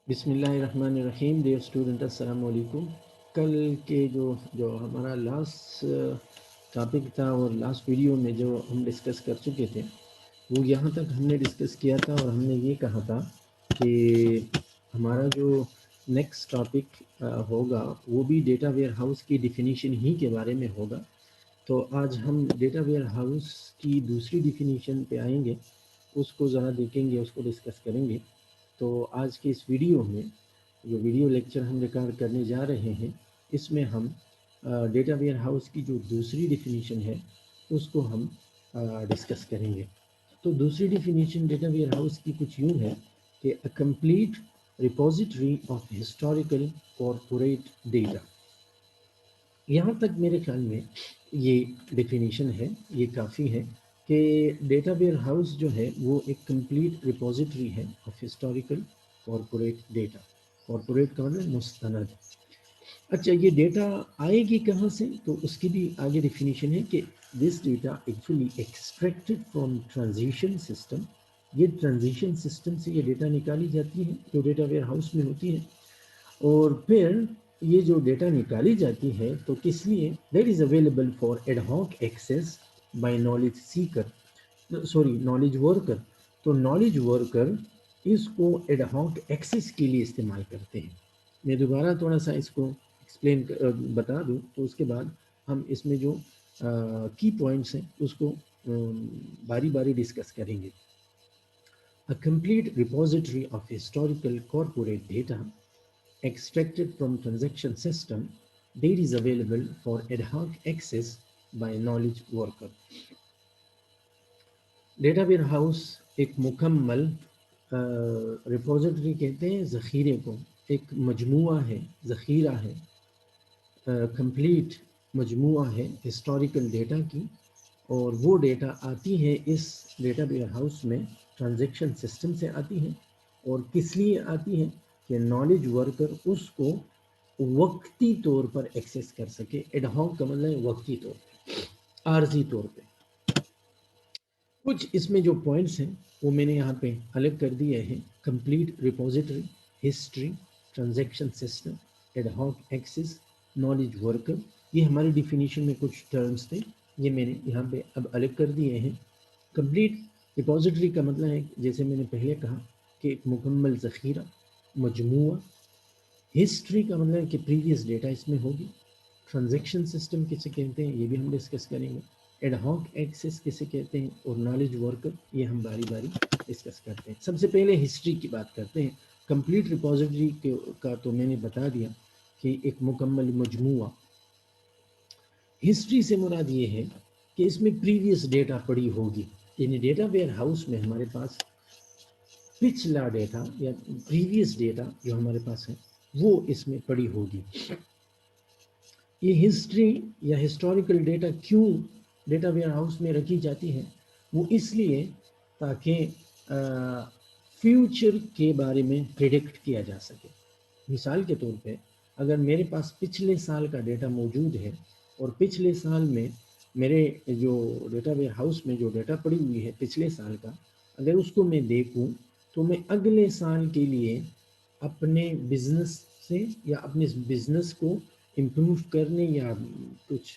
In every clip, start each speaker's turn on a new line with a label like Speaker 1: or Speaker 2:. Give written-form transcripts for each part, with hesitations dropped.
Speaker 1: بسم اللہ الرحمن الرحیم. ڈیئر اسٹوڈنٹ السلام علیکم. کل کے جو ہمارا لاسٹ ٹاپک تھا اور لاسٹ ویڈیو میں جو ہم ڈسکس کر چکے تھے وہ یہاں تک ہم نے ڈسکس کیا تھا اور ہم نے یہ کہا تھا کہ ہمارا جو نیکسٹ ٹاپک ہوگا وہ بھی ڈیٹا ویئر ہاؤس کی ڈیفینیشن ہی کے بارے میں ہوگا. تو آج ہم ڈیٹا ویئر ہاؤس کی دوسری ڈیفینیشن پہ آئیں گے, اس کو ذرا دیکھیں گے, اس کو ڈسکس کریں گے. تو آج کے اس ویڈیو میں جو ویڈیو لیکچر ہم ریکارڈ کرنے جا رہے ہیں اس میں ہم ڈیٹا ویئر ہاؤس کی جو دوسری ڈیفینیشن ہے اس کو ہم ڈسکس کریں گے. تو دوسری ڈیفینیشن ڈیٹا ویئر ہاؤس کی کچھ یوں ہے کہ a complete repository of historical corporate data. یہاں تک میرے خیال میں یہ ڈیفینیشن ہے, یہ کافی ہے کہ ڈیٹا ویئر ہاؤس جو ہے وہ ایک کمپلیٹ ریپوزیٹری ہے of historical corporate data. Corporate کا مطلب مستند. اچھا, یہ ڈیٹا آئے گی کہاں سے؟ تو اس کی بھی آگے ڈیفینیشن ہے کہ this data actually extracted from transition system. یہ ٹرانزیشن سسٹم سے یہ ڈیٹا نکالی جاتی ہے جو ڈیٹا ویئر ہاؤس میں ہوتی ہے. اور پھر یہ جو ڈیٹا نکالی جاتی ہے تو کس لیے؟ That is available for ad hoc access by knowledge Sikar, knowledge worker. تو نالج ورکر اس کو ایڈ ہاک ایکسیس کے لیے استعمال کرتے ہیں. میں دوبارہ تھوڑا سا اس کو ایکسپلین بتا دوں تو اس کے بعد ہم اس میں جو کی پوائنٹس ہیں اس کو باری باری ڈسکس کریں گے. A complete repository of historical corporate data extracted from transaction system that is available for ad hoc access by knowledge worker. Data where house ایک مکمل ریپوزیٹری کہتے ہیں ذخیرے کو, ایک مجموعہ ہے, ذخیرہ ہے, کمپلیٹ مجموعہ ہے ہسٹوریکل ڈیٹا کی. اور وہ ڈیٹا آتی ہے اس ڈیٹا ویئر ہاؤس میں ٹرانزیکشن سسٹم سے آتی ہے. اور کس لیے آتی ہے؟ کہ نالج ورکر اس کو وقتی طور پر ایکسیس کر سکے. ایڈ ہاک کا مطلب ہے وقتی طور پہ, عارضی طور پہ. کچھ اس میں جو پوائنٹس ہیں وہ میں نے یہاں پہ الگ کر دیے ہیں. Complete repository, history, transaction system, ad hoc access, knowledge worker. یہ ہماری ڈیفینیشن میں کچھ ٹرمز تھے, یہ میں نے یہاں پہ اب الگ کر دیے ہیں. کمپلیٹ ریپوزیٹری کا مطلب ہے جیسے میں نے پہلے کہا کہ ایک مکمل ذخیرہ, مجموعہ. ہسٹری کا مطلب ہے کہ پریویس ڈیٹا اس میں ہوگی. ٹرانزیکشن سسٹم کسے کہتے ہیں یہ بھی ہم ڈسکس کریں گے. ایڈ ہاک ایکسیس کسے کہتے ہیں, اور نالج ورکر, یہ ہم باری باری ڈسکس کرتے ہیں. سب سے پہلے ہسٹری کی بات کرتے ہیں. کمپلیٹ ریپوزیٹری کا تو میں نے بتا دیا کہ ایک مکمل مجموعہ. ہسٹری سے مراد یہ ہے کہ اس میں پریویس ڈیٹا پڑی ہوگی, یعنی ڈیٹا ویئر ہاؤس میں ہمارے پاس پچھلا ڈیٹا یا پریویس ڈیٹا جو ہمارے پاس ہے وہ اس میں پڑی ہوگی. یہ ہسٹری یا ہسٹوریکل ڈیٹا کیوں ڈیٹا ویئر ہاؤس میں رکھی جاتی ہے؟ وہ اس لیے تاکہ فیوچر کے بارے میں پریڈکٹ کیا جا سکے. مثال کے طور پہ اگر میرے پاس پچھلے سال کا ڈیٹا موجود ہے اور پچھلے سال میں میرے جو ڈیٹا ویئر ہاؤس میں جو ڈیٹا پڑی ہوئی ہے پچھلے سال کا, اگر اس کو میں دیکھوں تو میں اگلے سال کے لیے اپنے بزنس سے یا اپنے بزنس کو امپروو کرنے یا کچھ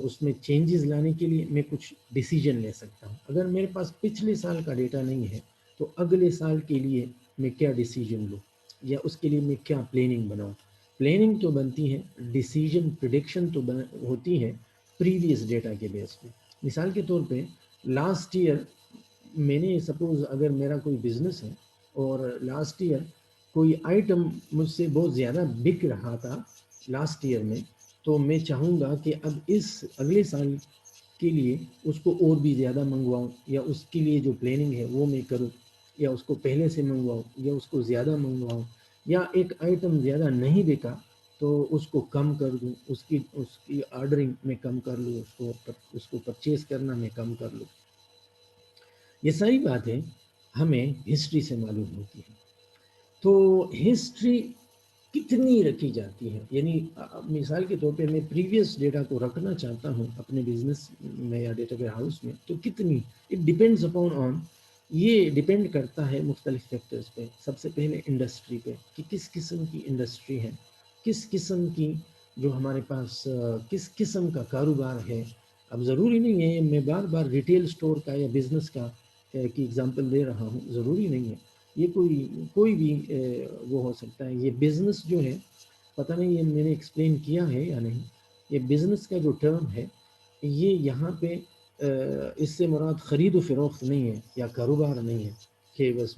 Speaker 1: اس میں چینجز لانے کے لیے میں کچھ ڈیسیجن لے سکتا ہوں. اگر میرے پاس پچھلے سال کا ڈیٹا نہیں ہے تو اگلے سال کے لیے میں کیا ڈیسیجن لوں یا اس کے لیے میں کیا پلاننگ بناؤں. پلاننگ تو بنتی ہے, ڈیسیجن پریڈکشن تو ہوتی ہے پریویس ڈیٹا کے بیس پہ. مثال کے طور پہ لاسٹ ایئر میں نے سپوز اگر میرا کوئی بزنس ہے اور لاسٹ ایئر کوئی آئٹم مجھ سے بہت زیادہ بک رہا تھا لاسٹ ایئر میں, تو میں چاہوں گا کہ اب اس اگلے سال کے لیے اس کو اور بھی زیادہ منگواؤں, یا اس کے لیے جو پلاننگ ہے وہ میں کروں, یا اس کو پہلے سے منگواؤں یا اس کو زیادہ منگواؤں, یا ایک آئٹم زیادہ نہیں بکا تو اس کو کم کر دوں, اس کی آرڈرنگ میں کم کر لوں, اس کو پرچیز کرنا میں کم کر لوں. یہ ساری باتیں ہمیں ہسٹری سے معلوم ہوتی ہیں. تو ہسٹری کتنی رکھی جاتی ہے, یعنی مثال کے طور پہ میں پریویس ڈیٹا کو رکھنا چاہتا ہوں اپنے بزنس میں یا ڈیٹا ویئر ہاؤس میں, تو کتنی؟ اٹ ڈیپینڈز اپون آن یہ ڈپینڈ کرتا ہے مختلف فیکٹرز پہ. سب سے پہلے انڈسٹری پہ کہ کس قسم کی انڈسٹری ہے، کس قسم کی جو ہمارے پاس کس قسم کا کاروبار ہے. اب ضروری نہیں ہے میں بار بار ریٹیل سٹور کا یا بزنس کا کی ایگزامپل دے رہا ہوں، ضروری نہیں ہے. یہ کوئی بھی وہ ہو سکتا ہے. یہ بزنس جو ہے، پتہ نہیں یہ میں نے ایکسپلین کیا ہے یا نہیں، یہ بزنس کا جو ٹرم ہے یہ یہاں پہ اس سے مراد خرید و فروخت نہیں ہے یا کاروبار نہیں ہے کہ بس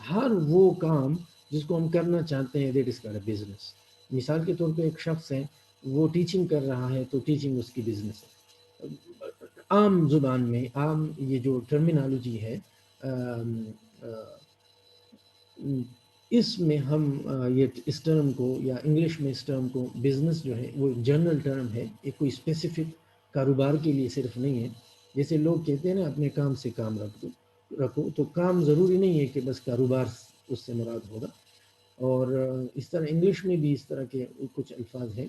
Speaker 1: ہر وہ کام جس کو ہم کرنا چاہتے ہیں that is called a business. مثال کے طور پہ ایک شخص ہے وہ ٹیچنگ کر رہا ہے تو ٹیچنگ اس کی بزنس ہے. عام زبان میں عام یہ جو ٹرمینالوجی ہے اس میں ہم یہ اس ٹرم کو یا انگلش میں اس ٹرم کو بزنس جو ہے وہ جنرل ٹرم ہے، ایک کوئی اسپیسیفک کاروبار کے لیے صرف نہیں ہے. جیسے لوگ کہتے ہیں نا اپنے کام سے کام رکھو، تو کام ضروری نہیں ہے کہ بس کاروبار اس سے مراد ہوگا. اور اس طرح انگلش میں بھی اس طرح کے کچھ الفاظ ہیں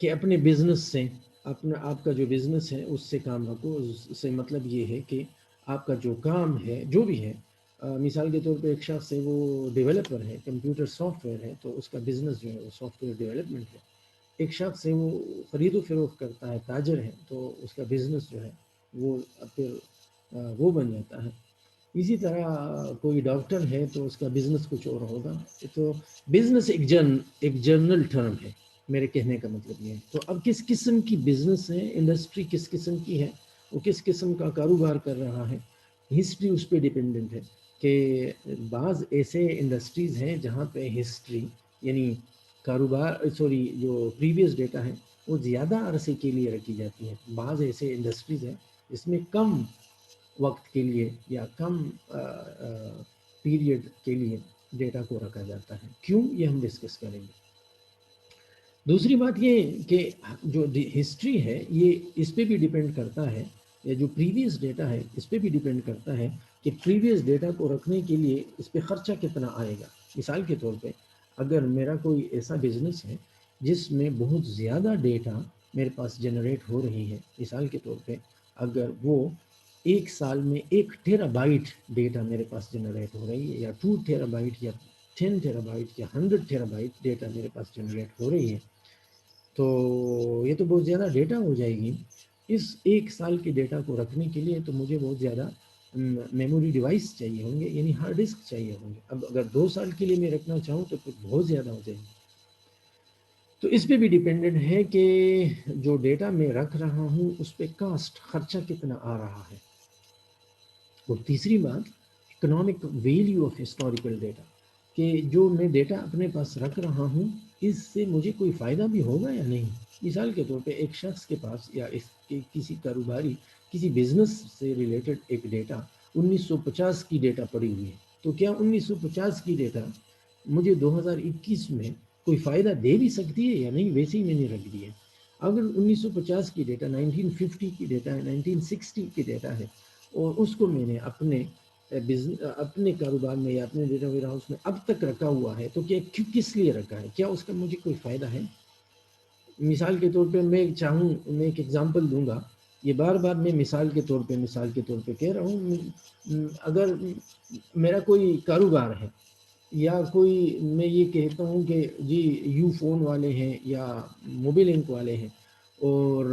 Speaker 1: کہ اپنے بزنس سے آپ کا جو بزنس ہے اس سے کام رکھو. اس سے مطلب یہ ہے کہ آپ کا جو کام ہے جو بھی ہے، مثال کے طور پہ ایک شخص ہے وہ ڈیولپر ہے، کمپیوٹر سافٹ ویئر ہے تو اس کا بزنس جو ہے وہ سافٹ ویئر ڈیولپمنٹ ہے. ایک شخص ہے وہ خرید و فروخت کرتا ہے، تاجر ہے، تو اس کا بزنس جو ہے وہ پھر وہ بن جاتا ہے. اسی طرح کوئی ڈاکٹر ہے تو اس کا بزنس کچھ اور ہوگا. تو بزنس ایک جرنل ٹرم ہے، میرے کہنے کا مطلب یہ ہے. تو اب کس قسم کی بزنس ہے، انڈسٹری کس قسم کی ہے، وہ کس قسم کا کاروبار کر رہا ہے، ہسٹری اس پہ ڈیپینڈنٹ ہے. کہ بعض ایسے انڈسٹریز ہیں جہاں پہ ہسٹری یعنی کاروبار جو پریویس ڈیٹا ہے وہ زیادہ عرصے کے لیے رکھی جاتی ہے. بعض ایسے انڈسٹریز ہیں جس میں کم وقت کے لیے یا کم پیریڈ کے لیے ڈیٹا کو رکھا جاتا ہے. کیوں، یہ ہم ڈسکس کریں گے. دوسری بات یہ کہ جو ہسٹری ہے یہ اس پہ بھی ڈیپینڈ کرتا ہے، یا جو پریویس ڈیٹا ہے اس پہ بھی ڈیپینڈ کرتا ہے کہ پریویس ڈیٹا کو رکھنے کے لیے اس پہ خرچہ کتنا آئے گا. مثال کے طور پہ اگر میرا کوئی ایسا بزنس ہے جس میں بہت زیادہ ڈیٹا میرے پاس جنریٹ ہو رہی ہے، مثال کے طور پہ اگر وہ ایک سال میں 1 ٹیرا بائٹ ڈیٹا میرے پاس جنریٹ ہو رہی ہے، یا 2 ٹیرا بائٹ یا 10 ٹیرا بائٹ یا 100 ٹیرا بائٹ ڈیٹا میرے پاس جنریٹ ہو رہی ہے، تو یہ تو بہت زیادہ ڈیٹا ہو جائے گی. اس ایک سال کے ڈیٹا کو رکھنے کے لیے تو مجھے بہت زیادہ میموری ڈیوائس چاہیے ہوں گے، یعنی ہارڈ ڈسک چاہیے ہوں گے. اب اگر 2 سال کے لیے میں رکھنا چاہوں تو پھر بہت زیادہ ہو جائے گی. تو اس پہ بھی ڈیپینڈنٹ ہے کہ جو ڈیٹا میں رکھ رہا ہوں اس پہ کاسٹ خرچہ کتنا آ رہا ہے. اور تیسری بات economic value of historical data, کہ جو میں ڈیٹا اپنے پاس رکھ رہا ہوں اس سے مجھے کوئی فائدہ بھی ہوگا یا نہیں. مثال کے طور پہ ایک شخص کے پاس یا کسی کاروباری کسی بزنس سے ریلیٹڈ ایک ڈیٹا 1950 کی ڈیٹا پڑی ہوئی ہے، تو کیا 1950 کی ڈیٹا مجھے 2021 میں کوئی فائدہ دے بھی سکتی ہے یا نہیں؟ ویسے ہی میں نے رکھ دی ہے. اگر 1950 کی ڈیٹا 1950 کی ڈیٹا ہے، 1960 کی ڈیٹا ہے، اور اس کو میں نے اپنے کاروبار میں یا اپنے ڈیٹا ویئر ہاؤس میں اب تک رکھا ہوا ہے، تو کیا کس لیے رکھا ہے؟ کیا اس کا مجھے کوئی فائدہ ہے؟ مثال کے طور پہ میں ایک ایگزامپل دوں گا. یہ بار بار میں مثال کے طور پہ کہہ رہا ہوں. اگر میرا کوئی کاروبار ہے یا کوئی میں یہ کہتا ہوں کہ جی یو فون والے ہیں یا موبی لنک والے ہیں، اور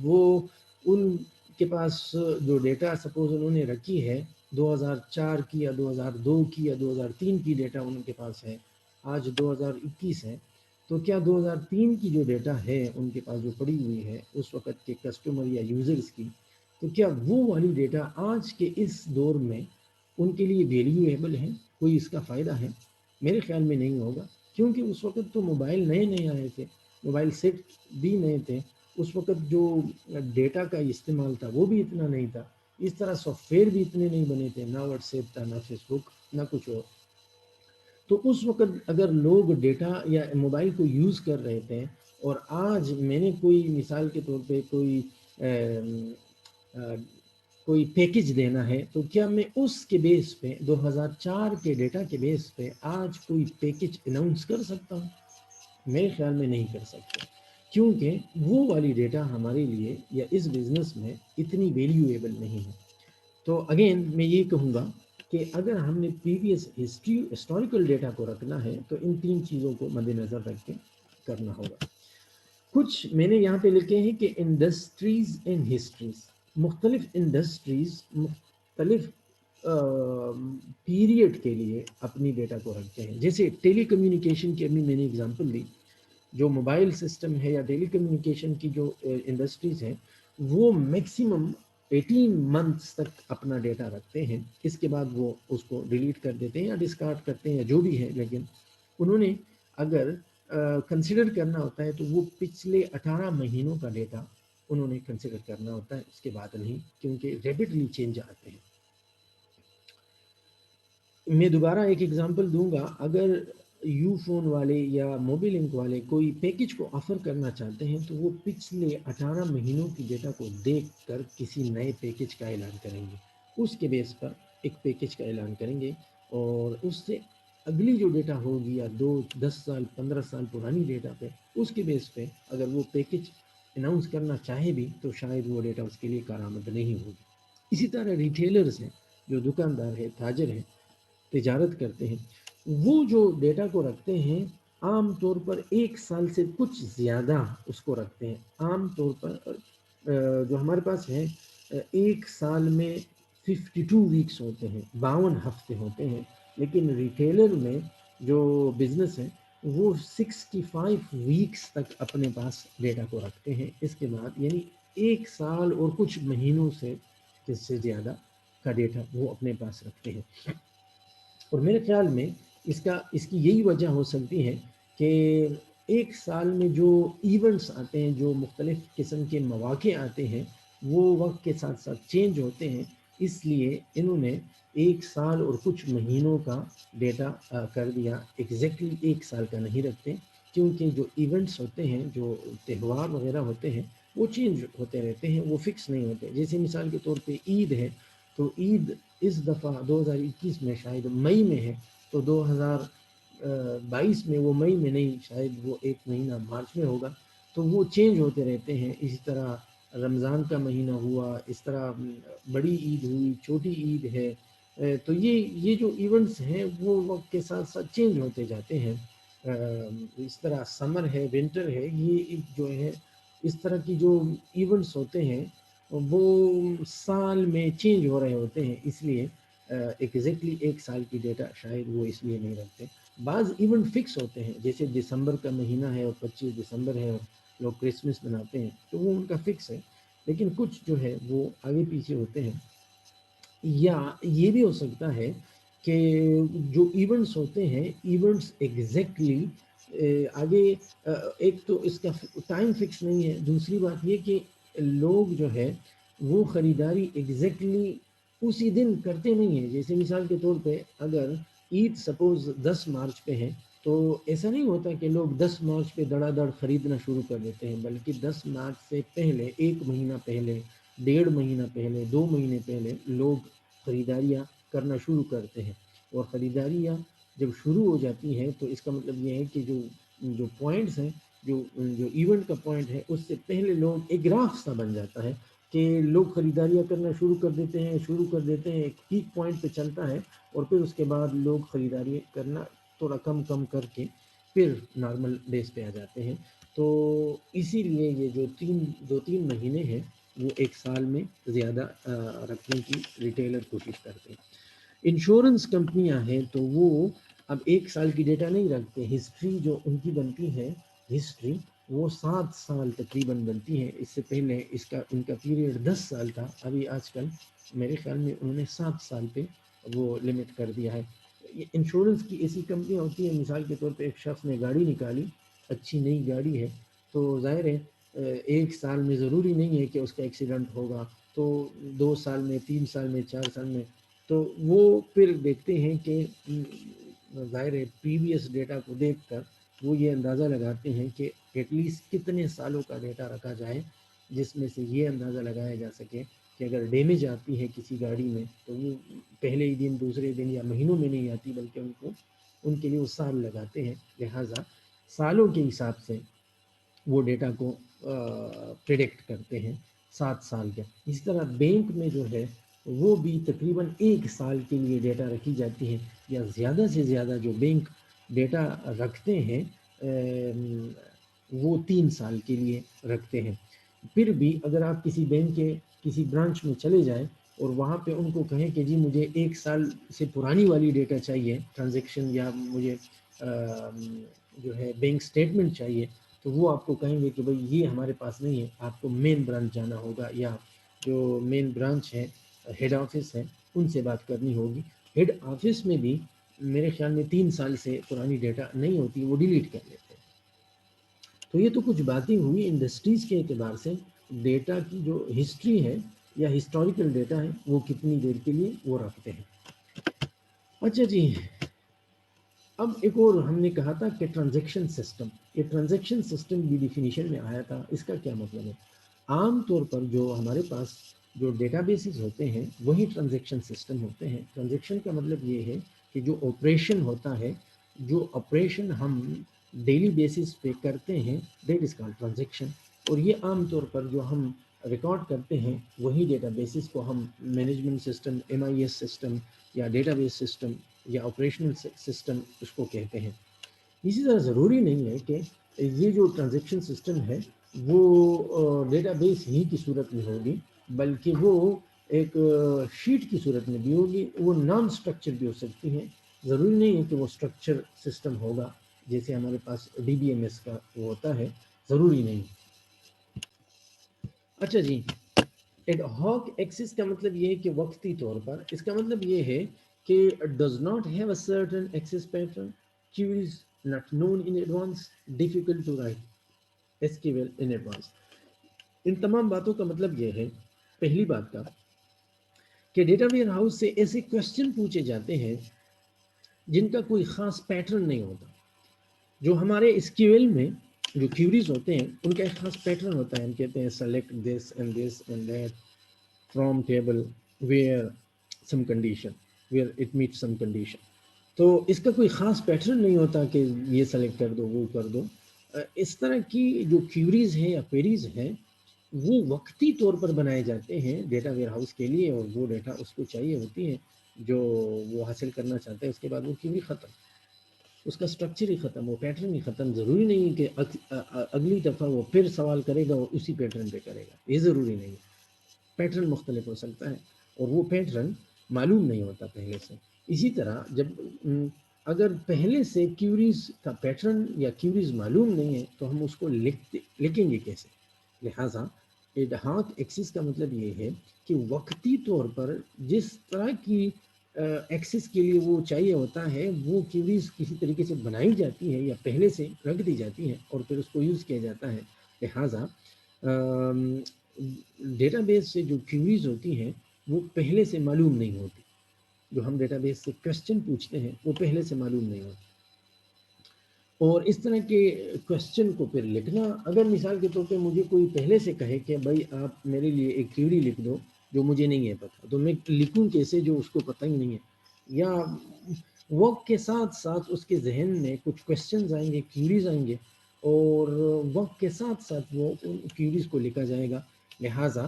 Speaker 1: وہ ان کے پاس جو ڈیٹا سپوز انہوں نے رکھی ہے 2004 کی یا 2002 کی یا 2003 کی ڈیٹا ان کے پاس ہے، آج 2021 ہے، تو کیا 2003 کی جو ڈیٹا ہے ان کے پاس جو پڑی ہوئی ہے اس وقت کے کسٹمر یا یوزرز کی، تو کیا وہ والی ڈیٹا آج کے اس دور میں ان کے لیے ویلیویبل ہے؟ کوئی اس کا فائدہ ہے؟ میرے خیال میں نہیں ہوگا، کیونکہ اس وقت تو موبائل نئے آئے تھے، موبائل سیٹ بھی نئے تھے، اس وقت جو ڈیٹا کا استعمال تھا وہ بھی اتنا نہیں تھا، اس طرح سافٹ ویئر بھی اتنے نہیں بنے تھے، نہ واٹس ایپ تھا، نہ فیس بک، نہ کچھ اور. تو اس وقت اگر لوگ ڈیٹا یا موبائل کو یوز کر رہے تھے، اور آج میں نے کوئی مثال کے طور پہ کوئی پیکج دینا ہے، تو کیا میں اس کے بیس پہ 2004 کے ڈیٹا کے بیس پہ آج کوئی پیکج اناؤنس کر سکتا ہوں؟ میرے خیال میں نہیں کر سکتے، کیونکہ وہ والی ڈیٹا ہمارے لیے یا اس بزنس میں اتنی ویلیویبل نہیں ہے۔ تو اگین میں یہ کہوں گا کہ اگر ہم نے پریویس ہسٹوریکل ڈیٹا کو رکھنا ہے تو ان 3 چیزوں کو مد نظر رکھ کے کرنا ہوگا۔ کچھ میں نے یہاں پہ لکھے ہیں کہ انڈسٹریز اینڈ ہسٹریز، مختلف انڈسٹریز مختلف پیریڈ کے لیے اپنی ڈیٹا کو رکھتے ہیں۔ جیسے ٹیلی کمیونیکیشن کی ابھی میں نے اگزامپل دی، جو موبائل سسٹم ہے یا ٹیلی کمیونیکیشن کی جو انڈسٹریز ہیں وہ میکسیمم 18 منتھس تک اپنا ڈیٹا رکھتے ہیں، اس کے بعد وہ اس کو ڈیلیٹ کر دیتے ہیں یا ڈسکارڈ کرتے ہیں یا جو بھی ہے، لیکن انہوں نے اگر کنسیڈر کرنا ہوتا ہے تو وہ پچھلے 18 مہینوں کا ڈیٹا انہوں نے کنسیڈر کرنا ہوتا ہے، اس کے بعد نہیں، کیونکہ ریپڈلی چینج آتے ہیں۔ میں دوبارہ ایک ایگزامپل دوں گا، اگر یو فون والے یا موبی لنک والے کوئی پیکج کو آفر کرنا چاہتے ہیں تو وہ پچھلے 18 مہینوں کی ڈیٹا کو دیکھ کر کسی نئے پیکج کا اعلان کریں گے، اس کے بیس پر ایک پیکج کا اعلان کریں گے، اور اس سے اگلی جو ڈیٹا ہوگی یا 10 سال 15 سال پرانی ڈیٹا پہ، اس کے بیس پہ اگر وہ پیکج اناؤنس کرنا چاہے بھی تو شاید وہ ڈیٹا اس کے لیے کارآمد نہیں ہوگی۔ اسی طرح ریٹیلرز ہیں، جو دکاندار ہیں، تاجر ہیں، تجارت کرتے ہیں، وہ جو ڈیٹا کو رکھتے ہیں عام طور پر 1 سال سے کچھ زیادہ اس کو رکھتے ہیں۔ عام طور پر جو ہمارے پاس ہے 1 سال میں 52 ویکس ہوتے ہیں، 52 ہفتے ہوتے ہیں، لیکن ریٹیلر میں جو بزنس ہے وہ 65 ویکس تک اپنے پاس ڈیٹا کو رکھتے ہیں، اس کے بعد یعنی 1 سال اور کچھ مہینوں سے جس سے زیادہ کا ڈیٹا وہ اپنے پاس رکھتے ہیں۔ اور میرے خیال میں اس کی یہی وجہ ہو سکتی ہے کہ 1 سال میں جو ایونٹس آتے ہیں، جو مختلف قسم کے مواقع آتے ہیں، وہ وقت کے ساتھ ساتھ چینج ہوتے ہیں، اس لیے انہوں نے 1 سال اور کچھ مہینوں کا ڈیٹا کر دیا، ایگزیکٹلی 1 سال کا نہیں رکھتے، کیونکہ جو ایونٹس ہوتے ہیں، جو تہوار وغیرہ ہوتے ہیں وہ چینج ہوتے رہتے ہیں، وہ فکس نہیں ہوتے۔ جیسے مثال کے طور پہ عید ہے، تو عید اس دفعہ 2021 میں شاید مئی میں ہے، تو 2022 میں وہ مئی میں نہیں، شاید وہ 1 مہینہ مارچ میں ہوگا، تو وہ چینج ہوتے رہتے ہیں۔ اسی طرح رمضان کا مہینہ ہوا، اس طرح بڑی عید ہوئی، چھوٹی عید ہے، تو یہ جو ایونٹس ہیں وہ وقت کے ساتھ ساتھ چینج ہوتے جاتے ہیں۔ اس طرح سمر ہے، ونٹر ہے، یہ جو ہے اس طرح کی جو ایونٹس ہوتے ہیں وہ سال میں چینج ہو رہے ہوتے ہیں، اس لیے ایگزیکٹلی 1 سال کی ڈیٹا شاید وہ اس لیے نہیں رکھتے۔ بعض ایونٹ فکس ہوتے ہیں، جیسے دسمبر کا مہینہ ہے اور 25 دسمبر ہے اور لوگ کرسمس مناتے ہیں، تو وہ ان کا فکس ہے، لیکن کچھ جو ہے وہ آگے پیچھے ہوتے ہیں۔ یا یہ بھی ہو سکتا ہے کہ جو ایونٹس ہوتے ہیں، ایونٹس ایگزیکٹلی آگے ایک تو اس کا ٹائم فکس نہیں ہے، دوسری بات یہ کہ لوگ جو ہے وہ خریداری ایگزیکٹلی اسی دن کرتے نہیں ہیں۔ جیسے مثال کے طور پہ اگر عید سپوز 10 مارچ پہ ہے، تو ایسا نہیں ہوتا کہ لوگ 10 مارچ پہ دڑا دڑ خریدنا شروع کر دیتے ہیں، بلکہ 10 مارچ سے پہلے 1 مہینہ پہلے، 1.5 مہینہ پہلے، 2 مہینے پہلے لوگ خریداریاں کرنا شروع کرتے ہیں، اور خریداریاں جب شروع ہو جاتی ہیں تو اس کا مطلب یہ ہے کہ جو پوائنٹس ہیں، جو ایونٹ کا پوائنٹ ہے، اس سے پہلے لوگ ایک گراف سا بن جاتا ہے کہ لوگ خریداریاں کرنا شروع کر دیتے ہیں، ایک پیک پوائنٹ پہ چلتا ہے، اور پھر اس کے بعد لوگ خریداری کرنا تھوڑا کم کر کے پھر نارمل ڈیز پہ آ جاتے ہیں۔ تو اسی لیے یہ جو 2-3 مہینے ہیں وہ 1 سال میں زیادہ رکھنے کی ریٹیلر کوشش کرتے ہیں۔ انشورنس کمپنیاں ہیں تو وہ اب 1 سال کی ڈیٹا نہیں رکھتے، ہسٹری جو ان کی بنتی ہے، ہسٹری وہ 7 سال تقریباً بنتی ہے۔ اس سے پہلے ان کا پیریڈ 10 سال تھا، ابھی آج کل میرے خیال میں انہوں نے 7 سال پہ وہ لمٹ کر دیا ہے۔ یہ انشورنس کی ایسی کمپنیاں ہوتی ہیں، مثال کے طور پہ ایک شخص نے گاڑی نکالی، اچھی نئی گاڑی ہے، تو ظاہر ہے 1 سال میں ضروری نہیں ہے کہ اس کا ایکسیڈنٹ ہوگا، تو 2 سال میں، 3 سال میں، 4 سال میں، تو وہ پھر دیکھتے ہیں کہ ظاہر ہے پریویس ڈیٹا کو دیکھ کر وہ یہ اندازہ لگاتے ہیں کہ ایٹ لیسٹ کتنے سالوں کا ڈیٹا رکھا جائے جس میں سے یہ اندازہ لگایا جا سکے کہ اگر ڈیمیج آتی ہے کسی گاڑی میں تو وہ پہلے ہی دن، دوسرے دن یا مہینوں میں نہیں آتی، بلکہ ان کے لیے وہ سال لگاتے ہیں۔ لہٰذا سالوں کے حساب سے وہ ڈیٹا کو پریڈکٹ کرتے ہیں 7 سال کا. اسی طرح بینک میں جو ہے وہ بھی تقریباً 1 سال کے لیے ڈیٹا رکھی جاتی ہے، یا زیادہ سے زیادہ جو بینک ڈیٹا رکھتے ہیں وہ 3 سال کے لیے رکھتے ہیں. پھر بھی اگر آپ کسی بینک کے کسی برانچ میں چلے جائیں اور وہاں پہ ان کو کہیں کہ جی مجھے 1 سال سے پرانی والی ڈیٹا چاہیے ٹرانزیکشن، یا مجھے جو ہے بینک سٹیٹمنٹ چاہیے، تو وہ آپ کو کہیں گے کہ بھئی یہ ہمارے پاس نہیں ہے، آپ کو مین برانچ جانا ہوگا، یا جو مین برانچ ہے ہیڈ آفس ہے ان سے بات کرنی ہوگی. ہیڈ آفس میں بھی میرے خیال میں 3 سال سے پرانی ڈیٹا نہیں ہوتی، وہ ڈیلیٹ کر لیتے ہیں. تو یہ تو کچھ باتیں ہوئی انڈسٹریز کے اعتبار سے. ڈیٹا کی جو ہسٹری ہے یا ہسٹوریکل ڈیٹا ہے وہ کتنی دیر کے لیے وہ رکھتے ہیں. اچھا جی، اب ایک اور ہم نے کہا تھا کہ ٹرانزیکشن سسٹم، یہ ٹرانزیکشن سسٹم بھی ڈیفینیشن میں آیا تھا. اس کا کیا مطلب ہے؟ عام طور پر جو ہمارے پاس جو ڈیٹا بیسز ہوتے ہیں وہی ٹرانزیکشن سسٹم ہوتے ہیں. ٹرانزیکشن کا مطلب یہ ہے کہ جو آپریشن ہوتا ہے، جو آپریشن ہم ڈیلی بیسس پہ کرتے ہیں، دیٹ از کالڈ ٹرانزیکشن. اور یہ عام طور پر جو ہم ریکارڈ کرتے ہیں وہی ڈیٹا بیسس کو ہم مینجمنٹ سسٹم، MIS سسٹم، یا ڈیٹا بیس سسٹم، یا آپریشنل سسٹم اس کو کہتے ہیں. اسی طرح ضروری نہیں ہے کہ یہ جو ٹرانزیکشن سسٹم ہے وہ ڈیٹا بیس ہی کی صورت میں ہوگی، بلکہ وہ ایک شیٹ کی صورت میں بھی ہوگی. وہ نان اسٹرکچر بھی ہو سکتی ہے. ضروری نہیں ہے کہ وہ اسٹرکچر سسٹم ہوگا جیسے ہمارے پاس DBMS کا وہ ہوتا ہے، ضروری نہیں. اچھا جی، ایڈ ہاک ایکسس کا مطلب یہ ہے کہ وقتی طور پر. اس کا مطلب یہ ہے کہ does not have a certain access pattern, queries not known in advance, difficult to write SQL in advance. ان تمام باتوں کا مطلب یہ ہے، پہلی بات کا کہ ڈیٹا ویئر ہاؤس سے ایسے کوشچن پوچھے جاتے ہیں جن کا کوئی خاص پیٹرن نہیں ہوتا. جو ہمارے SQL میں جو کیوریز ہوتے ہیں ان کا ایک خاص پیٹرن ہوتا ہے. ہم کہتے ہیں select this and this and that from table where some condition, where it met some condition. تو اس کا کوئی خاص پیٹرن نہیں ہوتا کہ یہ سلیکٹ کر دو وہ کر دو. اس طرح کی جو کیوریز ہیں یا کویریز ہیں وہ وقتی طور پر بنائے جاتے ہیں ڈیٹا ویئر ہاؤس کے لیے، اور وہ ڈیٹا اس کو چاہیے ہوتی ہے جو وہ حاصل کرنا چاہتے ہیں. اس کے بعد وہ کیوری ختم، اس کا سٹرکچر ہی ختم، وہ پیٹرن ہی ختم. ضروری نہیں کہ اگلی دفعہ وہ پھر سوال کرے گا اور اسی پیٹرن پہ کرے گا، یہ ضروری نہیں. پیٹرن مختلف ہو سکتا ہے اور وہ پیٹرن معلوم نہیں ہوتا پہلے سے. اسی طرح جب اگر پہلے سے کیوریز کا پیٹرن یا کیوریز معلوم نہیں ہے تو ہم اس کو لکھیں گے کیسے؟ لہٰذا ایڈ ہاک ایکسس کا مطلب یہ ہے کہ وقتی طور پر جس طرح کی ایکسس کے لیے وہ چاہیے ہوتا ہے وہ کیوریز کسی طریقے سے بنائی جاتی ہے یا پہلے سے رکھ دی جاتی ہے اور پھر اس کو یوز کیا جاتا ہے. لہٰذا ڈیٹا بیس سے جو کیوریز ہوتی ہیں وہ پہلے سے معلوم نہیں ہوتی. جو ہم ڈیٹا بیس سے کوشچن پوچھتے ہیں وہ پہلے سے معلوم نہیں ہوتی. اور اس طرح کے کوشچن کو پھر لکھنا، اگر مثال کے طور پہ مجھے کوئی پہلے سے کہے کہ بھائی آپ میرے لیے ایک کیوری لکھ دو جو مجھے نہیں ہے پتہ، تو میں لکھوں کیسے جو اس کو پتہ ہی نہیں ہے؟ یا وقت کے ساتھ ساتھ اس کے ذہن میں کچھ کوشچنز آئیں گے، کیوریز آئیں گے، اور وقت کے ساتھ ساتھ وہ ان کیوریز کو لکھا جائے گا. لہٰذا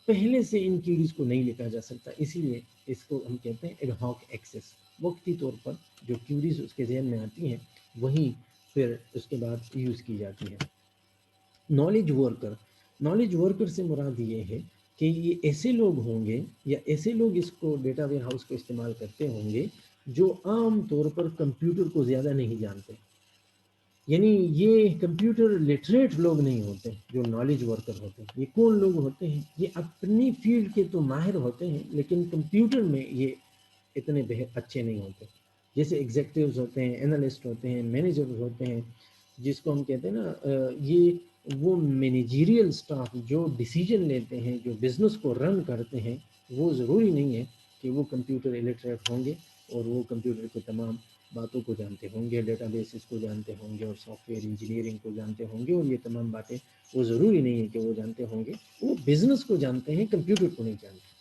Speaker 1: پہلے سے ان کیوریز کو نہیں لکھا جا سکتا، اسی لیے اس کو ہم کہتے ہیں ایڈ ہاک ایکسس. وقتی طور پر جو کیوریز اس کے ذہن میں آتی ہیں وہی پھر اس کے بعد یوز کی جاتی ہے. نالج ورکر، نالج ورکر سے مراد یہ ہے کہ یہ ایسے لوگ ہوں گے یا ایسے لوگ اس کو ڈیٹا ویئر ہاؤس کو استعمال کرتے ہوں گے جو عام طور پر کمپیوٹر کو زیادہ نہیں جانتے. یعنی یہ کمپیوٹر لٹریٹ لوگ نہیں ہوتے جو نالج ورکر ہوتے ہیں. یہ کون لوگ ہوتے ہیں؟ یہ اپنی فیلڈ کے تو ماہر ہوتے ہیں لیکن کمپیوٹر میں یہ اتنے اچھے نہیں ہوتے. جیسے ایگزیکٹوز ہوتے ہیں، انالسٹ ہوتے ہیں، مینیجر ہوتے ہیں، جس کو ہم کہتے ہیں نا یہ وہ مینیجیریل سٹاف جو ڈیسیجن لیتے ہیں، جو بزنس کو رن کرتے ہیں، وہ ضروری نہیں ہے کہ وہ کمپیوٹر الٹریٹ ہوں گے اور وہ کمپیوٹر کے تمام باتوں کو جانتے ہوں گے، ڈیٹا بیسز کو جانتے ہوں گے اور سافٹ ویئر انجینئرنگ کو جانتے ہوں گے. اور یہ تمام باتیں وہ ضروری نہیں ہے کہ وہ جانتے ہوں گے. وہ بزنس کو جانتے ہیں، کمپیوٹر کو نہیں جانتے.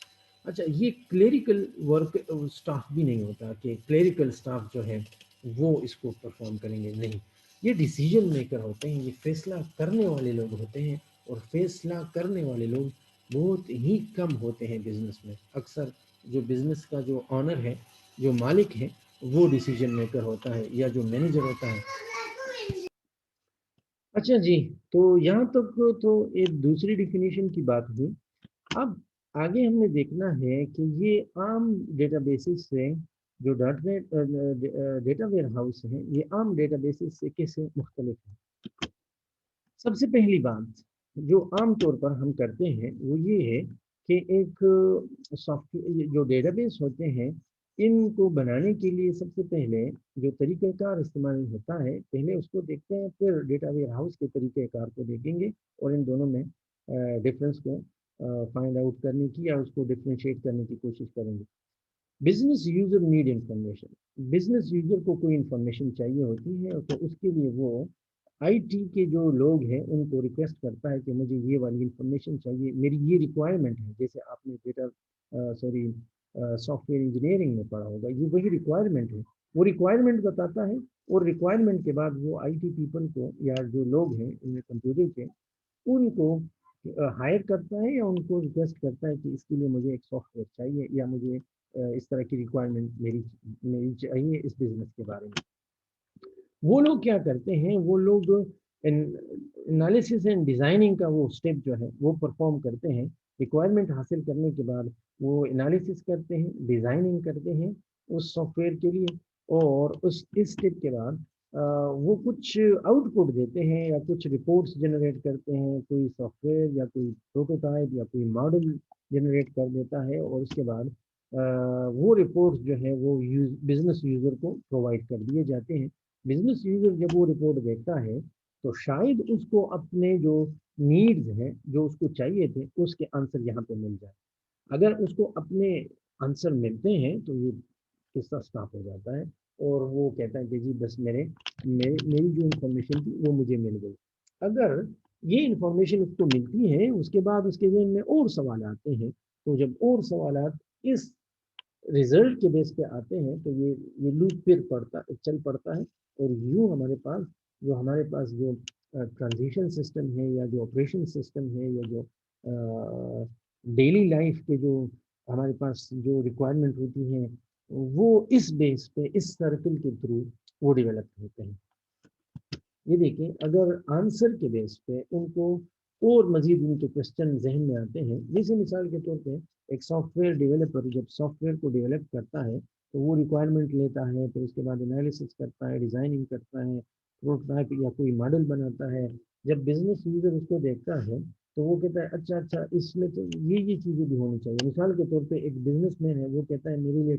Speaker 1: اچھا، یہ کلیریکل ورک سٹاف بھی نہیں ہوتا کہ کلیریکل سٹاف جو ہے وہ اس کو پرفارم کریں گے، نہیں. یہ ڈیسیجن میکر ہوتے ہیں، یہ فیصلہ کرنے والے لوگ ہوتے ہیں، اور فیصلہ کرنے والے لوگ بہت ہی کم ہوتے ہیں بزنس میں. اکثر جو بزنس کا جو آنر ہے، جو مالک ہے، وہ ڈیسیجن میکر ہوتا ہے یا جو مینیجر ہوتا ہے. اچھا جی، تو یہاں تک تو ایک دوسری ڈیفینیشن کی بات ہوئی. اب آگے ہم نے دیکھنا ہے کہ یہ عام ڈیٹا بیسز سے جو ڈیٹا ویئر ہاؤس ہیں، یہ عام ڈیٹا بیسز سے کیسے مختلف ہیں. سب سے پہلی بات جو عام طور پر ہم کرتے ہیں وہ یہ ہے کہ ایک سافٹ ویئر جو ڈیٹا بیس ہوتے ہیں، ان کو بنانے کے لیے سب سے پہلے جو طریقہ کار استعمال ہوتا ہے، پہلے اس کو دیکھتے ہیں، پھر ڈیٹا ویئر ہاؤس کے طریقہ کار کو دیکھیں گے اور ان دونوں میں ڈفرینس کو فائنڈ آؤٹ کرنے کی یا اس کو ڈفرینشیٹ کرنے کی کوشش کریں گے. Business user need information. Business user کو کوئی انفارمیشن چاہیے ہوتی ہے، تو اس کے لیے وہ آئی ٹی کے جو لوگ ہیں ان کو ریکویسٹ کرتا ہے کہ مجھے یہ والی انفارمیشن چاہیے، میری یہ ریکوائرمنٹ ہے. جیسے آپ نے سافٹ ویئر انجینئرنگ میں پڑھا ہوگا، یہ وہی ریکوائرمنٹ ہے. وہ ریکوائرمنٹ بتاتا ہے، اور ریکوائرمنٹ کے بعد وہ آئی ٹی پیپل کو یا جو لوگ ہیں ان میں کمپیوٹر کے، ان کو ہائر کرتا ہے یا ان کو ریکویسٹ کرتا ہے کہ اس کے لیے مجھے ایک سافٹ ویئر چاہیے یا مجھے اس طرح کی ریکوائرمنٹ میری چاہیے اس بزنس کے بارے میں. وہ لوگ کیا کرتے ہیں، وہ لوگ انالیسس اینڈ ڈیزائننگ کا وہ اسٹیپ جو ہے وہ پرفارم کرتے ہیں. ریکوائرمنٹ حاصل کرنے کے بعد وہ انالیسس کرتے ہیں، ڈیزائننگ کرتے ہیں اس سافٹ ویئر کے لیے، اور اس اسٹیپ کے بعد وہ کچھ آؤٹ پٹ دیتے ہیں یا کچھ رپورٹس جنریٹ کرتے ہیں. کوئی سافٹ ویئر یا کوئی پروٹوٹائپ یا کوئی ماڈل جنریٹ کر دیتا ہے، اور اس کے بعد وہ رپورٹس جو ہے وہ بزنس یوزر کو پرووائڈ کر دیے جاتے ہیں. بزنس یوزر جب وہ رپورٹ دیکھتا ہے تو شاید اس کو اپنے جو نیڈز ہیں، جو اس کو چاہیے تھے، اس کے آنسر یہاں پہ مل جائے. اگر اس کو اپنے آنسر ملتے ہیں تو یہ قصہ اسٹاپ ہو جاتا ہے، اور وہ کہتا ہے کہ جی بس میری جو انفارمیشن تھی وہ مجھے مل گئی. اگر یہ انفارمیشن اس کو ملتی ہے، اس کے بعد اس کے ذہن میں اور سوال آتے ہیں، تو جب اور سوالات اس ریزلٹ کے بیس پہ آتے ہیں تو یہ لوپ پھر چل پڑتا ہے. اور یوں ہمارے پاس جو ٹرانزیشن سسٹم ہے یا جو آپریشن سسٹم ہے یا جو ڈیلی لائف کے جو ہمارے پاس جو ریکوائرمنٹ ہوتی ہیں، وہ اس بیس پہ اس سرکل کے تھرو وہ ڈیولپ ہوتے ہیں. یہ دیکھیں، اگر آنسر کے بیس پہ ان کو اور مزید ان کے کوشچن ذہن میں آتے ہیں، جیسے مثال کے طور پہ ایک سافٹ ویئر ڈیولپر جب سافٹ ویئر کو ڈیولپ کرتا ہے تو وہ ریکوائرمنٹ لیتا ہے، پھر اس کے بعد انالیسس کرتا ہے، ڈیزائننگ کرتا ہے، پروٹوٹائپ یا کوئی ماڈل بناتا ہے. جب بزنس یوزر اس کو دیکھتا ہے تو وہ کہتا ہے اچھا اس میں تو یہ چیزیں بھی ہونی چاہیے. مثال کے طور پہ ایک بزنس مین ہے، وہ کہتا ہے میرے لیے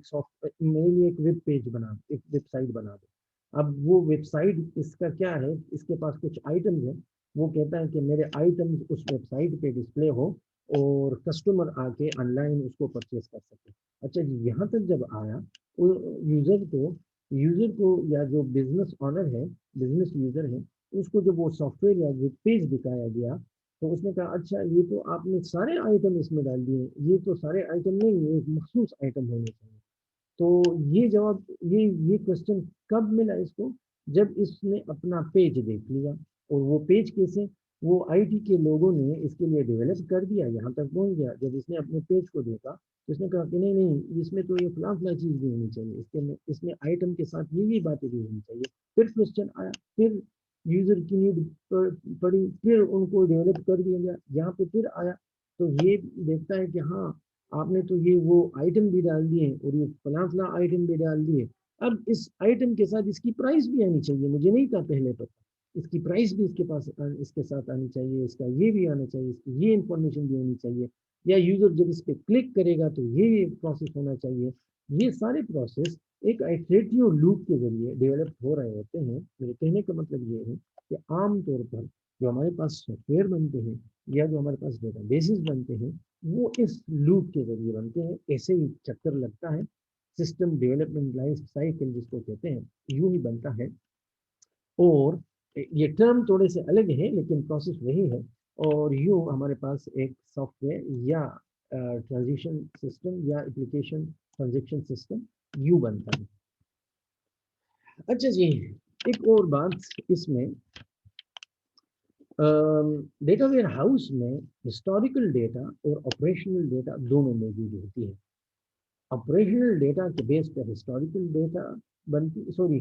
Speaker 1: ایک ویب پیج بنا، ایک ویب سائٹ بنا دو. اب وہ ویب سائٹ اس کا کیا ہے، اس کے پاس کچھ آئٹمز ہیں. وہ کہتا ہے کہ میرے آئٹمز اس ویب سائٹ پہ ڈسپلے ہو اور کسٹمر آ کے آن لائن اس کو پرچیز کر سکے. اچھا جی، یہاں تک جب آیا یوزر کو یا جو بزنس آنر ہے، بزنس یوزر ہے، اس کو جب وہ سافٹ ویئر یا ویب پیج دکھایا گیا تو اس نے کہا اچھا یہ تو آپ نے سارے آئٹم اس میں ڈال دیے، یہ تو سارے آئٹم نہیں، یہ ایک مخصوص آئٹم ہونے چاہیے. تو یہ جواب یہ کوشچن کب ملا اس کو، جب اس نے اپنا پیج دیکھ لیا. اور وہ پیج کیسے، وہ آئی ٹی کے لوگوں نے اس کے لیے ڈیولپ کر دیا، یہاں تک پہنچ گیا. جب اس نے اپنے پیج کو دیکھا تو اس نے کہا کہ نہیں اس میں تو یہ فلاں چیز بھی ہونی چاہیے، اس میں آئٹم کے ساتھ یہ باتیں بھی ہونی چاہیے. پھر کوشچن آیا، پھر یوزر کی نیڈ پڑی، پھر ان کو ڈیولپ کر دیا گیا. یہاں پہ پھر آیا تو یہ دیکھتا ہے کہ ہاں آپ نے تو یہ وہ آئٹم بھی ڈال دیے اور یہ فلاں آئٹم بھی ڈال دیے. اب اس آئٹم کے ساتھ اس کی پرائس بھی آنی چاہیے، مجھے نہیں تھا پہلے پتہ. اس کی پرائس بھی اس کے ساتھ آنی چاہیے، اس کا یہ بھی آنا چاہیے، اس کی یہ انفارمیشن بھی ہونی چاہیے. یا یوزر جب اس پہ کلک کرے گا تو یہ پروسیس ہونا چاہیے. یہ سارے پروسیس ایک ایٹریٹیو لوپ کے ذریعے ڈیولپ ہو رہے ہوتے ہیں. میرے کہنے کا مطلب یہ ہے کہ عام طور پر جو ہمارے پاس سافٹ ویئر بنتے ہیں یا جو ہمارے پاس ڈیٹا بیسز بنتے ہیں، وہ اس لوپ کے ذریعے بنتے ہیں. ایسے ہی چکر لگتا ہے، سسٹم ڈیولپمنٹ لائف سائیکل جس کو کہتے ہیں، یوں ہی بنتا ہے. اور یہ ٹرم تھوڑے سے الگ ہے لیکن پروسیس وہی ہے. اور یوں ہمارے پاس ایک سافٹ ویئر یا ٹرانزیشن سسٹم یا اپلیکیشن ٹرانزیکشن سسٹم یوں بنتا ہے. اچھا جی، ایک اور بات اس میں، ڈیٹا ویئر ہاؤس میں ہسٹوریکل ڈیٹا اور آپریشنل ڈیٹا دونوں موجود ہوتی ہے. آپریشنل ڈیٹا کے بیس پر ہسٹوریکل ڈیٹا بنتی، سوری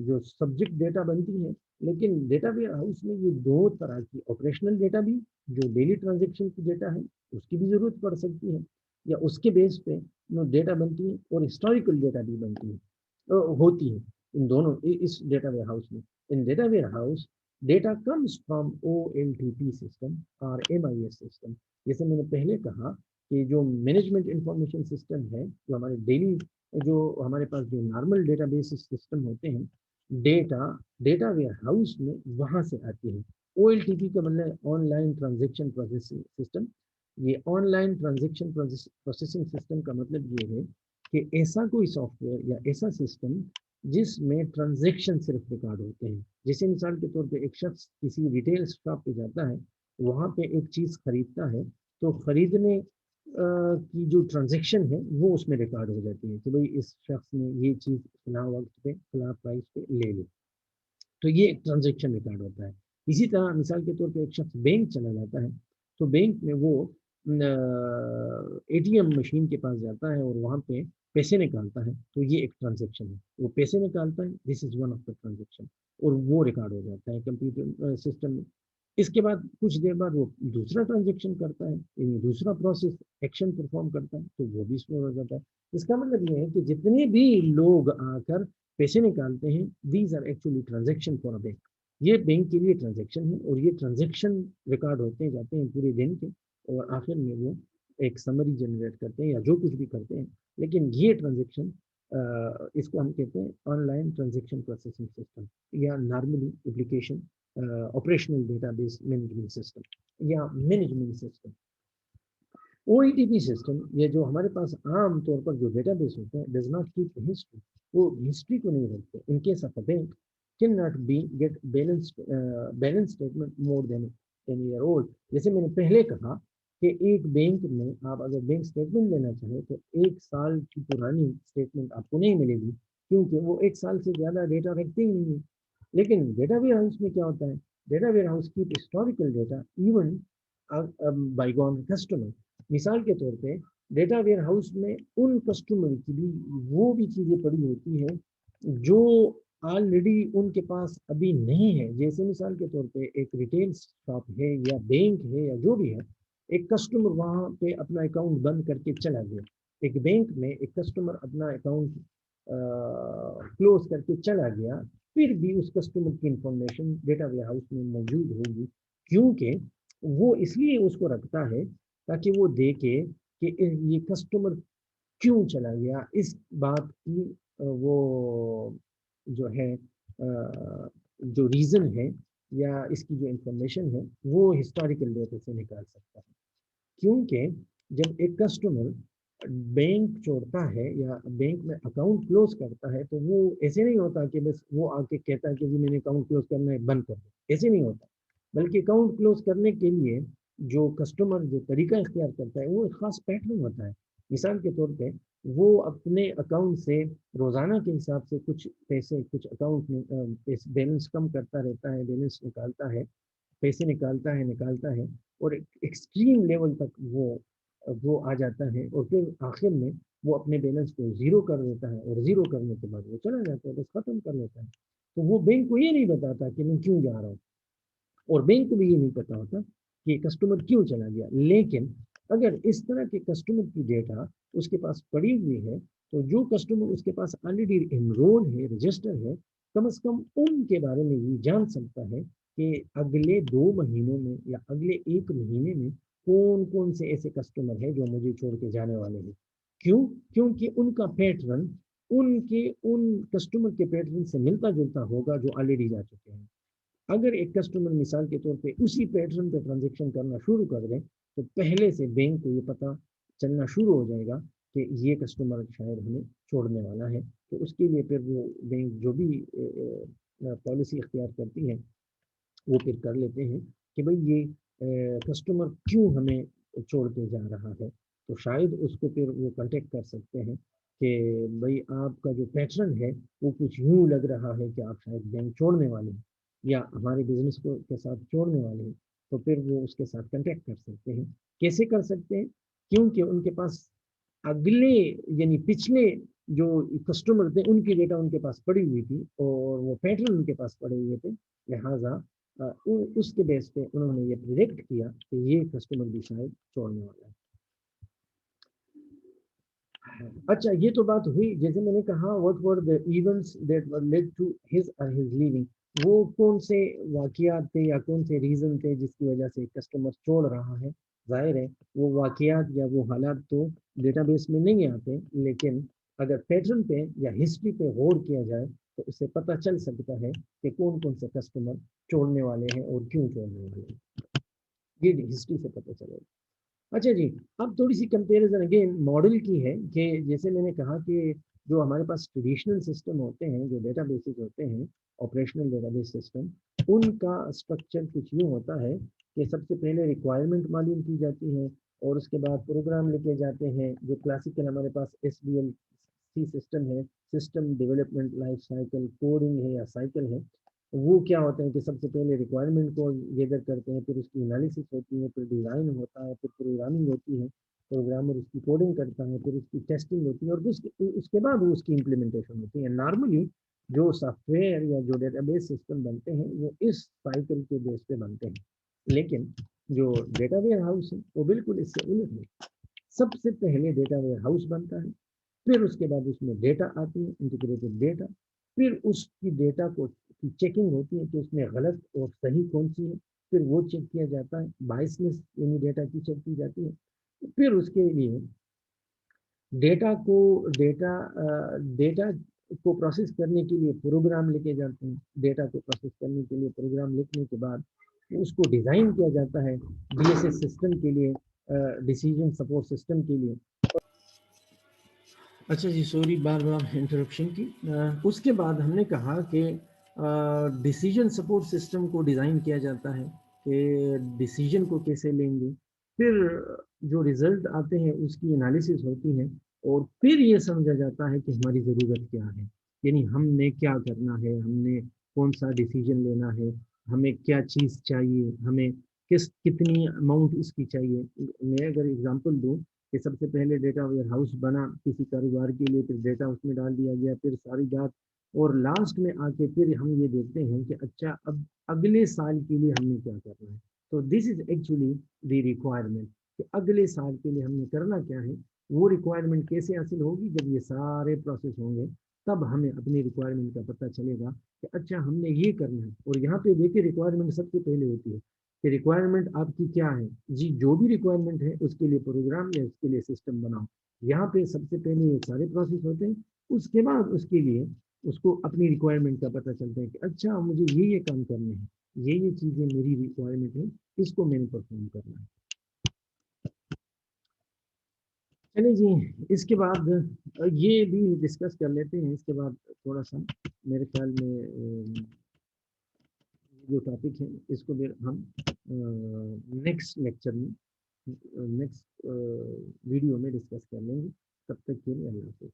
Speaker 1: جو سبجیکٹ ڈیٹا بنتی ہے. لیکن ڈیٹا ویئر ہاؤس میں یہ دو طرح کی آپریشنل ڈیٹا بھی، جو ڈیلی ٹرانزیکشن کی ڈیٹا ہے اس کی بھی ضرورت پڑ سکتی ہے، یا اس کے بیس پہ ڈیٹا بنتی ہے، اور ہسٹوریکل ڈیٹا بھی بنتی ہے، ہوتی ہے ان دونوں اس ڈیٹا ویئر ہاؤس میں. In data warehouse data comes from OLTP system اور MIS سسٹم. جیسے میں نے پہلے کہا کہ جو مینجمنٹ انفارمیشن سسٹم ہے، جو ہمارے ڈیلی، جو ہمارے پاس جو نارمل ڈیٹا بیس سسٹم ہوتے ہیں، ڈیٹا ویئر ہاؤس میں وہاں سے آتی ہے. OLTP کا مطلب ہے online transaction processing system. یہ online transaction processing system کا مطلب یہ ہے کہ ایسا کوئی سافٹ ویئر یا ایسا سسٹم جس میں ٹرانزیکشن صرف ریکارڈ ہوتے ہیں. جیسے مثال کے طور پہ ایک شخص کسی ریٹیل شاپ پہ جاتا ہے، وہاں پہ ایک چیز خریدتا ہے، تو خریدنے کی جو ٹرانزیکشن ہے وہ اس میں ریکارڈ ہو جاتی ہے کہ بھئی اس شخص نے یہ چیز فلاں وقت پہ فلاں پرائس پہ لے لی، تو یہ ایک ٹرانزیکشن ریکارڈ ہوتا ہے. اسی طرح مثال کے طور پہ ایک شخص بینک چلا جاتا ہے، تو بینک میں وہ ATM مشین کے پاس جاتا ہے اور وہاں پہ پیسے نکالتا ہے، تو یہ ایک ٹرانزیکشن ہے. وہ پیسے نکالتا ہے، this is one of the transaction, اور وہ ریکارڈ ہو جاتا ہے کمپیوٹر سسٹم میں. اس کے بعد کچھ دیر بعد وہ دوسرا ٹرانزیکشن کرتا ہے، یعنی دوسرا پروسیس ایکشن پرفارم کرتا ہے، تو وہ بھی اسٹور ہو جاتا ہے. اس کا مطلب یہ ہے کہ جتنے بھی لوگ آ کر پیسے نکالتے ہیں، these are actually transaction for a bank. یہ بینک کے لیے ٹرانزیکشن ہے، اور یہ ٹرانزیکشن ریکارڈ ہوتے جاتے ہیں پورے دن کے، اور آخر میں وہ ایک سمری جنریٹ کرتے ہیں یا جو کچھ بھی کرتے ہیں. لیکن یہ ٹرانزیکشن، اس کو ہم کہتے ہیں online transaction processing system, یا normally application operational database management system یا مینجمنٹ سسٹم. OLTP سسٹم، یہ جو ہمارے پاس عام طور پر جو ڈیٹا بیس ہوتے ہیں، ڈز ناٹ کیپ ہسٹری، وہ ہسٹری کو نہیں رکھتے. In case of a bank can not be get balance statement more than 10 year old. جیسے میں نے پہلے کہا کہ ایک بینک میں آپ اگر بینک اسٹیٹمنٹ لینا چاہیں تو 1 سال کی پرانی اسٹیٹمنٹ آپ کو نہیں ملے گی، کیونکہ وہ 1 سال سے زیادہ ڈیٹا رکھتے ہی نہیں ہے. لیکن ڈیٹا ویئر ہاؤس میں کیا ہوتا ہے؟ ڈیٹا ویئر ہاؤس کی ہسٹوریکل ڈیٹا ایون بائیگون کسٹمر. مثال کے طور پہ ڈیٹا ویئر ہاؤس میں ان کسٹمر کی بھی وہ بھی چیزیں پڑی ہوتی ہیں جو آلریڈی ان کے پاس ابھی نہیں ہے. جیسے مثال کے طور پہ ایک ریٹیل شاپ ہے یا بینک ہے یا جو بھی ہے، ایک کسٹمر وہاں پہ اپنا اکاؤنٹ بند کر کے چلا گیا. ایک بینک میں ایک کسٹمر اپنا اکاؤنٹ کلوز کر کے چلا گیا، پھر بھی اس کسٹمر کی انفارمیشن ڈیٹا ویئر ہاؤس میں موجود ہوگی، کیونکہ وہ اس لیے اس کو رکھتا ہے تاکہ وہ دیکھے کہ یہ کسٹمر کیوں چلا گیا. اس بات کی وہ جو ہے جو ریزن ہے یا اس کی جو انفارمیشن ہے وہ ہسٹوریکل ڈیٹا سے نکال سکتا ہے. کیونکہ جب ایک کسٹمر بینک چھوڑتا ہے یا بینک میں اکاؤنٹ کلوز کرتا ہے، تو وہ ایسے نہیں ہوتا کہ بس وہ آ کے کہتا ہے کہ جی میں نے اکاؤنٹ کلوز کرنا ہے، بند کر دو. ایسے نہیں ہوتا، بلکہ اکاؤنٹ کلوز کرنے کے لیے جو کسٹمر جو طریقہ اختیار کرتا ہے وہ ایک خاص پیٹرن ہوتا ہے. مثال کے طور پہ وہ اپنے اکاؤنٹ سے روزانہ کے حساب سے کچھ پیسے کچھ اکاؤنٹ میں بیلنس کم کرتا رہتا ہے، بیلنس نکالتا ہے، پیسے نکالتا ہے اور ایکسٹریم لیول تک وہ آ جاتا ہے، اور پھر آخر میں وہ اپنے بیلنس کو زیرو کر دیتا ہے، اور زیرو کرنے کے بعد وہ چلا جاتا ہے، بس ختم کر لیتا ہے. تو وہ بینک کو یہ نہیں بتاتا کہ میں کیوں جا رہا ہوں، اور بینک کو بھی یہ نہیں پتا ہوتا کہ کسٹمر کیوں چلا گیا. لیکن اگر اس طرح کے کسٹمر کی ڈیٹا اس کے پاس پڑی ہوئی ہے، تو جو کسٹمر اس کے پاس آلریڈی انرول ہے، رجسٹر ہے، کم از کم ان کے بارے میں یہ جان سکتا ہے کہ اگلے 2 مہینوں میں یا اگلے 1 مہینے میں کون کون سے ایسے کسٹمر ہیں جو مجھے چھوڑ کے جانے والے ہیں. کیوں؟ کیونکہ ان کا پیٹرن ان کسٹمر کے پیٹرن سے ملتا جلتا ہوگا جو آلریڈی جا چکے ہیں. اگر ایک کسٹمر مثال کے طور پہ اسی پیٹرن پہ ٹرانزیکشن کرنا شروع کر دیں، تو پہلے سے بینک کو یہ پتا چلنا شروع ہو جائے گا کہ یہ کسٹمر شاید ہمیں چھوڑنے والا ہے. تو اس کے لیے پھر وہ بینک جو بھی پالیسی اختیار کرتی ہے وہ پھر کر لیتے ہیں کہ بھئی یہ کسٹمر کیوں ہمیں چھوڑ کے جا رہا ہے. تو شاید اس کو پھر وہ کانٹیکٹ کر سکتے ہیں کہ بھائی آپ کا جو پیٹرن ہے وہ کچھ یوں لگ رہا ہے کہ آپ شاید بینک چھوڑنے والے ہیں یا ہمارے بزنس کو کے ساتھ چھوڑنے والے ہیں، تو پھر وہ اس کے ساتھ کنٹیکٹ کر سکتے ہیں۔ کیسے کر سکتے ہیں؟ کیونکہ ان کے پاس اگلے یعنی پچھلے جو کسٹمر تھے ان کی ڈیٹا ان کے پاس پڑی ہوئی تھی اور وہ پیٹرن ان کے پاس پڑے ہوئے تھے، لہٰذا اس کے بیس پہ انہوں نے یہ پریڈکٹ کیا کہ یہ کسٹمر بھی شاید چھوڑنے والا ہے۔ اچھا یہ تو بات ہوئی، جیسے میں نے کہا what were the events that were led to his or his leaving، وہ کون سے واقعات تھے یا کون سے ریزن تھے جس کی وجہ سے کسٹمر چھوڑ رہا ہے۔ ظاہر ہے وہ واقعات یا وہ حالات تو ڈیٹا بیس میں نہیں آتے، لیکن اگر پیٹرن پہ یا ہسٹری پہ غور کیا جائے تو اس سے پتہ چل سکتا ہے کہ کون کون سے کسٹمر چھوڑنے والے ہیں اور کیوں چھوڑنے والے ہیں، یہ ہسٹری سے پتہ چلے گا۔ اچھا جی، اب تھوڑی سی کمپیریزن اگین ماڈل کی ہے کہ جیسے میں نے کہا کہ جو ہمارے پاس ٹریڈیشنل سسٹم ہوتے ہیں، جو ڈیٹا بیسز ہوتے ہیں، آپریشنل ڈیٹا بیس سسٹم، ان کا اسٹرکچر کچھ یوں ہوتا ہے کہ سب سے پہلے ریکوائرمنٹ معلوم کی جاتی ہے اور اس کے بعد پروگرام لکھے جاتے ہیں، جو کلاسیکل ہمارے پاس S D L C system ہے، system development life cycle, coding ہے یا سائیکل ہے۔ وہ کیا ہوتے ہیں کہ سب سے پہلے ریکوائرمنٹ کو گیدر کرتے ہیں، پھر اس کی انالیسس ہوتی ہے، پھر ڈیزائن ہوتا ہے، پھر پروگرامنگ ہوتی ہے، پروگرامر اس کی کوڈنگ کرتا ہے، پھر اس کی ٹیسٹنگ ہوتی ہے اور اس کے بعد وہ اس کی امپلیمنٹیشن ہوتی ہے۔ نارملی جو سافٹ ویئر یا جو ڈیٹا بیس سسٹم بنتے ہیں وہ اس سائیکل کے بیس پہ بنتے ہیں، لیکن جو ڈیٹا ویئر ہاؤس ہے وہ بالکل اس سے الٹ ہے۔ سب سے پہلے ڈیٹا ویئر ہاؤس بنتا ہے، پھر اس کے بعد اس میں ڈیٹا آتی ہے، انٹیگریٹڈ ڈیٹا، پھر اس کی ڈیٹا کو کی چیکنگ ہوتی ہے کہ اس میں غلط اور صحیح کون سی ہے، پھر وہ چیک کیا جاتا ہے، بائسنس یعنی ڈیٹا کی چیک کی جاتی ہے، پھر اس کے لیے ڈیٹا کو ڈیٹا کو پروسیس کرنے کے لیے پروگرام لکھے جاتے ہیں، ڈیٹا کو پروسیس کرنے کے لیے پروگرام لکھنے کے بعد اس کو ڈیزائن کیا جاتا ہے ڈی ایس ایس سسٹم کے لیے، ڈیسیجن سپورٹ سسٹم کے لیے۔ اچھا جی، سوری بار بار انٹرپشن کی۔ اس کے بعد ہم نے کہا کہ ڈیسیجن سپورٹ سسٹم کو ڈیزائن کیا جاتا ہے کہ ڈیسیجن کو کیسے لیں گے، پھر جو ریزلٹ آتے ہیں اس کی انالیسس ہوتی ہے اور پھر یہ سمجھا جاتا ہے کہ ہماری ضرورت کیا ہے، یعنی ہم نے کیا کرنا ہے، ہم نے کون سا ڈیسیجن لینا ہے، ہمیں کیا چیز چاہیے، ہمیں کتنی اماؤنٹ اس کی چاہیے۔ میں اگر اگزامپل دوں کہ سب سے پہلے ڈیٹا ویئر ہاؤس بنا کسی کاروبار کے لیے، پھر ڈیٹا اس میں ڈال دیا گیا، پھر ساری بات، اور لاسٹ میں آ کے پھر ہم یہ دیکھتے ہیں کہ اچھا اب اگلے سال کے لیے ہم نے کیا کرنا ہے۔ تو دس از ایکچولی دی ریکوائرمنٹ کہ اگلے سال کے لیے ہم نے کرنا کیا ہے۔ وہ ریکوائرمنٹ کیسے حاصل ہوگی؟ جب یہ سارے پروسیس ہوں گے تب ہمیں اپنی ریکوائرمنٹ کا پتہ چلے گا کہ اچھا ہم نے یہ کرنا ہے۔ اور یہاں پہ دیکھیں ریکوائرمنٹ سب سے پہلے ہوتی ہے کہ ریکوائرمنٹ آپ کی کیا ہے جی، جو بھی ریکوائرمنٹ ہے اس کے لیے پروگرام یا اس کے لیے سسٹم بناؤ۔ یہاں پہ سب سے پہلے یہ سارے پروسیس ہوتے ہیں، اس کے بعد اس کے لیے اس کو اپنی ریکوائرمنٹ کا پتہ چلتا ہے کہ اچھا مجھے یہ کام کرنے ہیں، یہ چیزیں میری ریکوائرمنٹ ہے، اس کو میں نے پرفارم کرنا ہے۔ چلیں جی، اس کے بعد یہ بھی ڈسکس کر لیتے ہیں، اس کے بعد تھوڑا سا میرے خیال میں جو ٹاپک ہے اس کو پھر ہم نیکسٹ لیکچر میں، نیکسٹ ویڈیو میں ڈسکس کر لیں گے۔ تب تک کے لیے اللہ حافظ۔